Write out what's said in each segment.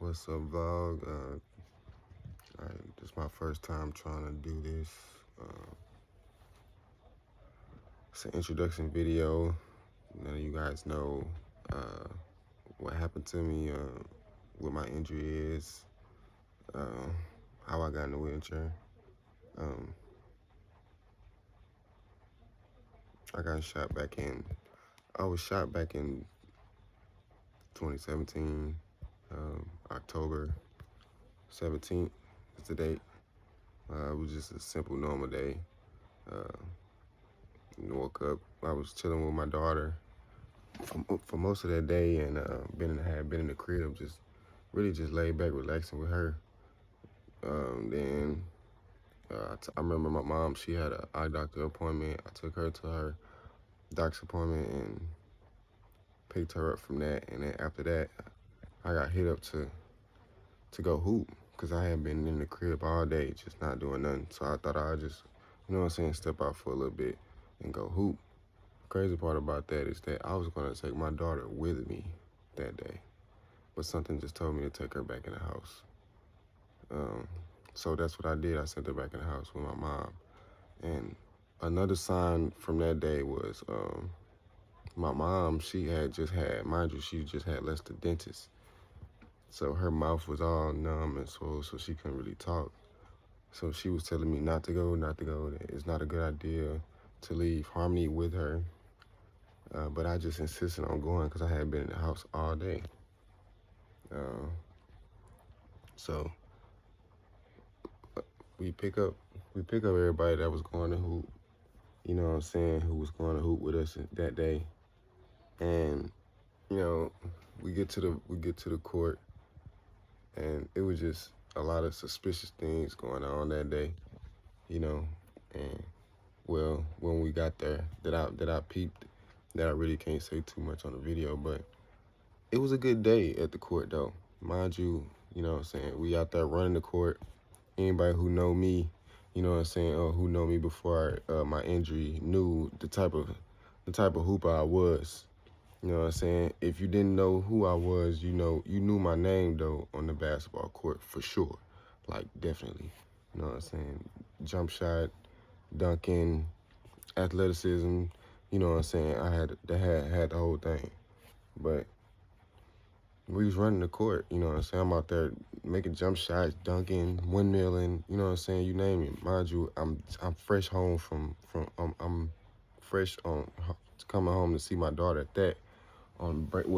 What's up, vlog? This is my first time trying to do this. It's an introduction video. None of you guys know what happened to me, what my injury is, how I got in the wheelchair. I was shot back in 2017, October 17th is the date. It was just a simple, normal day. Woke up, I was chilling with my daughter for most of that day, and had been in the crib, just laid back, relaxing with her. I remember my mom, she had an eye doctor appointment. I took her to her doctor's appointment and picked her up from that. And then after that, I got hit up to go hoop, because I had been in the crib all day, just not doing nothing. So I thought I'd just, step out for a little bit and go hoop. Crazy part about that is that I was going to take my daughter with me that day, but something just told me to take her back in the house. So that's what I did. I sent her back in the house with my mom. And another sign from that day was my mom, she just had left the dentist. So her mouth was all numb and swollen, so she couldn't really talk. So she was telling me not to go, that it's not a good idea to leave Harmony with her. But I just insisted on going because I had been in the house all day. So we pick up everybody that was going to hoop, who was going to hoop with us that day. And, we get to the court, and it was just a lot of suspicious things going on that day, and well, when we got there, that I peeped, that I really can't say too much on the video, but it was a good day at the court though. Mind you, we out there running the court. Anybody who know me, or who know me before my injury, knew the type of hooper I was. If you didn't know who I was, you knew my name though on the basketball court for sure. Like, definitely. Jump shot, dunking, athleticism, I had the whole thing. But we was running the court, I'm out there making jump shots, dunking, windmilling, you name it. Mind you, I'm fresh home I'm fresh on coming home to see my daughter at that.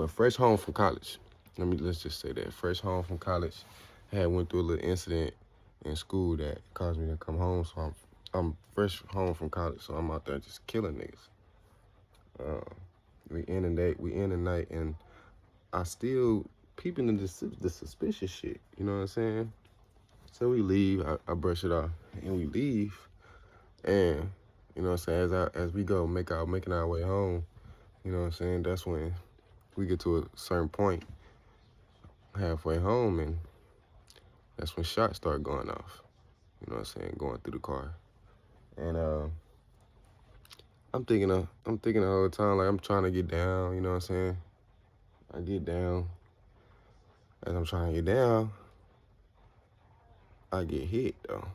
Fresh home from college. Let's just say that. Fresh home from college. Went through a little incident in school that caused me to come home, so I'm fresh home from college, so I'm out there just killing niggas. We end the night, and I still peeping into the suspicious shit. You know what I'm saying? So we leave. I brush it off, and we leave. And as we go making our way home, that's when we get to a certain point halfway home, and that's when shots start going off. Going through the car, and I'm thinking the whole time, like, I'm trying to get down. I get down. As I'm trying to get down, I get hit though.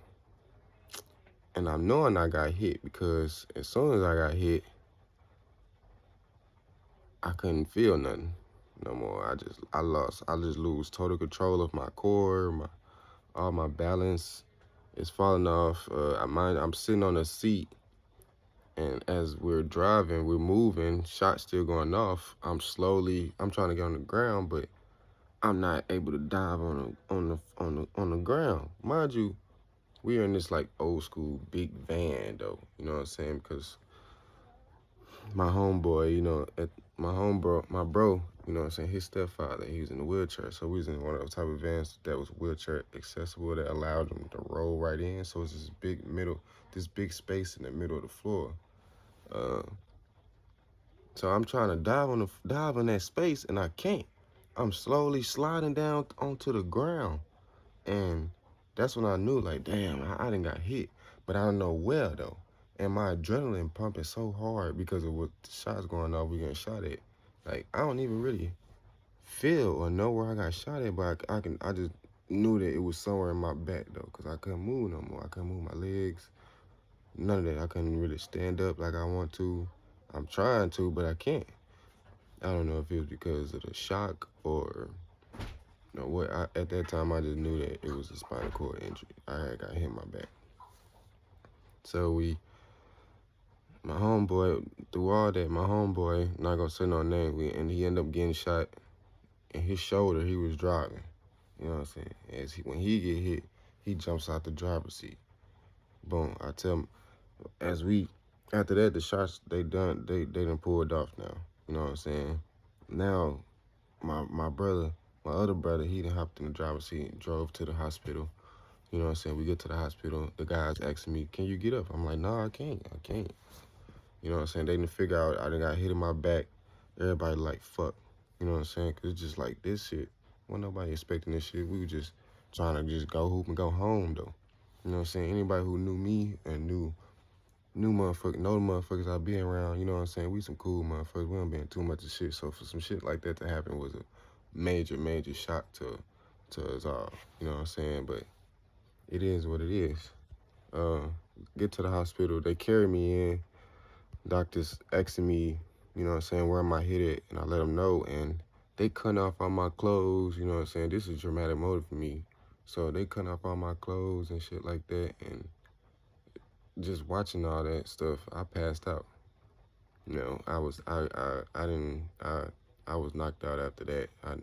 And I'm knowing I got hit because as soon as I got hit, I couldn't feel nothing no more. I just lose total control of my core, all my balance is falling off. I'm sitting on a seat, and as we're driving, we're moving, shots still going off. I'm trying to get on the ground, but I'm not able to dive on the ground. Mind you, we are in this like old school big van though, because my homeboy, my bro, his stepfather, he was in a wheelchair. So we was in one of those type of vans that was wheelchair accessible, that allowed him to roll right in. So it's this big space in the middle of the floor. So I'm trying to dive in that space, and I can't. I'm slowly sliding down onto the ground. And that's when I knew, like, damn, I done got hit. But I don't know where, though. And my adrenaline pumping so hard because of what the shots going off, we getting shot at. Like, I don't even really feel or know where I got shot at, but I just knew that it was somewhere in my back though, cause I couldn't move no more. I couldn't move my legs, none of that. I couldn't really stand up like I want to. I'm trying to, but I can't. I don't know if it was because of the shock or what. At that time, I just knew that it was a spinal cord injury. I had got hit in my back. So my homeboy, through all that, my homeboy, not gonna say no name, and he ended up getting shot in his shoulder. He was driving. You know what I'm saying? When he get hit, he jumps out the driver's seat. Boom. I tell him, after that, the shots, they done pulled off now. You know what I'm saying? Now, my brother, my other brother, he done hopped in the driver's seat and drove to the hospital. You know what I'm saying? We get to the hospital, the guy's asking me, can you get up? I'm like, no, I can't. You know what I'm saying? They didn't figure out I done got hit in my back. Everybody like, fuck. You know what I'm saying? Cause it's just like this shit. Wasn't nobody expecting this shit. We were just trying to just go hoop and go home though. You know what I'm saying? Anybody who knew me and know the motherfuckers I be around, you know what I'm saying? We some cool motherfuckers. We don't be in too much of shit. So for some shit like that to happen was a major, major shock to us all. You know what I'm saying? But it is what it is. Get to the hospital. They carry me in. Doctors asking me, you know what I'm saying, where am I hit at? And I let them know. And they cut off all my clothes. You know what I'm saying? This is a dramatic moment for me. So they cut off all my clothes and shit like that. And just watching all that stuff, I passed out. You know, I was knocked out after that. I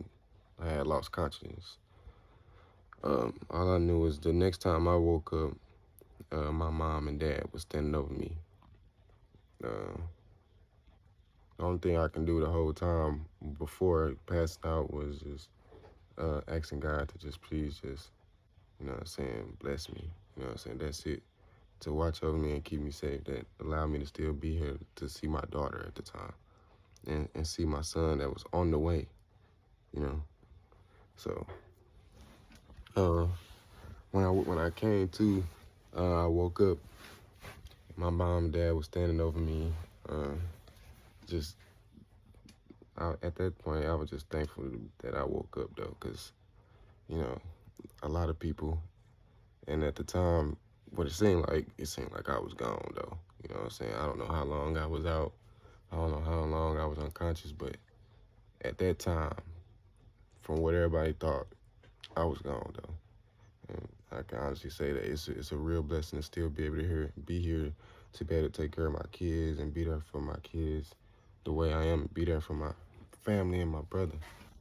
had lost consciousness. All I knew was the next time I woke up, my mom and dad was standing over me. The only thing I can do the whole time before passing out was just asking God to just please just, you know what I'm saying, bless me. You know what I'm saying? That's it. To watch over me and keep me safe, that allowed me to still be here to see my daughter at the time and see my son that was on the way, you know. So when I came to, I woke up, my mom and dad was standing over me. At that point, I was just thankful that I woke up though, because, you know, a lot of people, and at the time, it seemed like I was gone though. You know what I'm saying? I don't know how long I was out. I don't know how long I was unconscious, but at that time, from what everybody thought, I was gone though. And I can honestly say that it's a real blessing to still be able to be here to be able to take care of my kids and be there for my kids the way I am, be there for my family and my brother.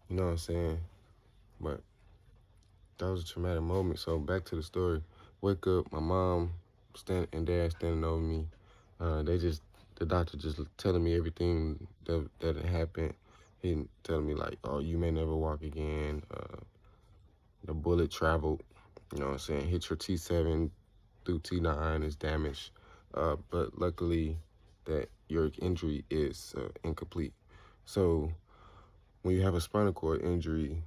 You know what I'm saying? But that was a traumatic moment. So back to the story. Wake up, my mom and dad standing over me. The doctor just telling me everything that had happened. He telling me like, oh, you may never walk again. The bullet traveled, you know what I'm saying, hit your T7 through T9 is damaged. But luckily that your injury is incomplete. So when you have a spinal cord injury,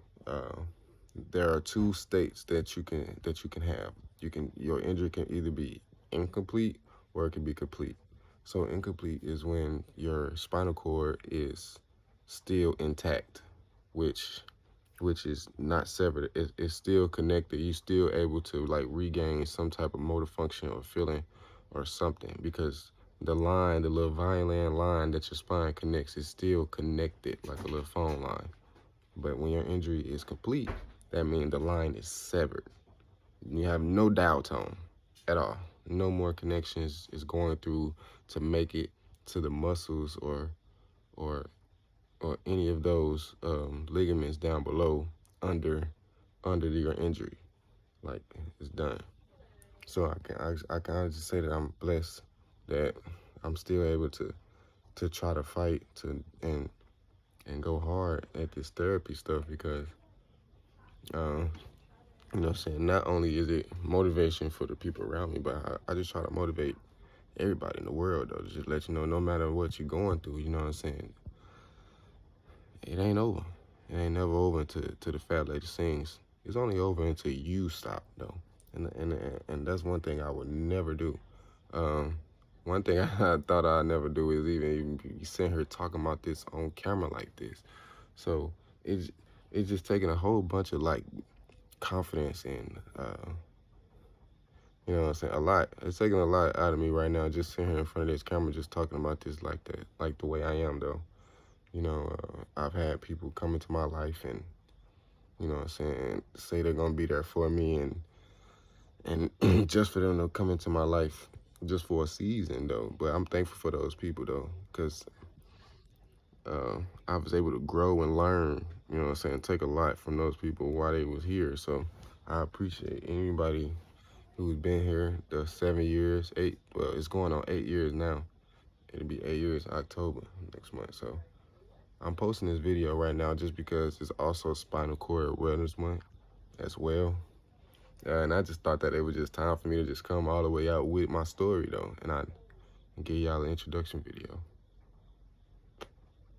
there are two states that you can have. Your injury can either be incomplete or it can be complete. So incomplete is when your spinal cord is still intact, which is not severed. It's still connected. You're still able to like regain some type of motor function or feeling or something, because the little Vineland line that your spine connects is still connected like a little phone line. But when your injury is complete, that means the line is severed. You have no dial tone at all. No more connections is going through to make it to the muscles or any of those ligaments down below under your injury. Like, it's done. So I can honestly say that I'm blessed that I'm still able to try to fight and go hard at this therapy stuff, because you know what I'm saying, not only is it motivation for the people around me, but I just try to motivate everybody in the world though, to just let you know, no matter what you're going through, you know what I'm saying, it ain't over. It ain't never over until the fat lady sings. It's only over until you stop though. And that's one thing I would never do. One thing I thought I'd never do is even be sitting here talking about this on camera like this. So it's just taking a whole bunch of like confidence and you know what I'm saying, a lot. It's taking a lot out of me right now, just sitting here in front of this camera, just talking about this like that, like the way I am though. You know, I've had people come into my life and, you know what I'm saying, say they're gonna be there for me, and just for them to come into my life just for a season though. But I'm thankful for those people though, because I was able to grow and learn, you know what I'm saying, take a lot from those people while they was here. So I appreciate anybody who's been here the 7 years, well, it's going on 8 years now. It'll be 8 years October next month. So I'm posting this video right now just because it's also Spinal Cord Awareness Month as well. And I just thought that it was just time for me to just come all the way out with my story though, and I give y'all an introduction video.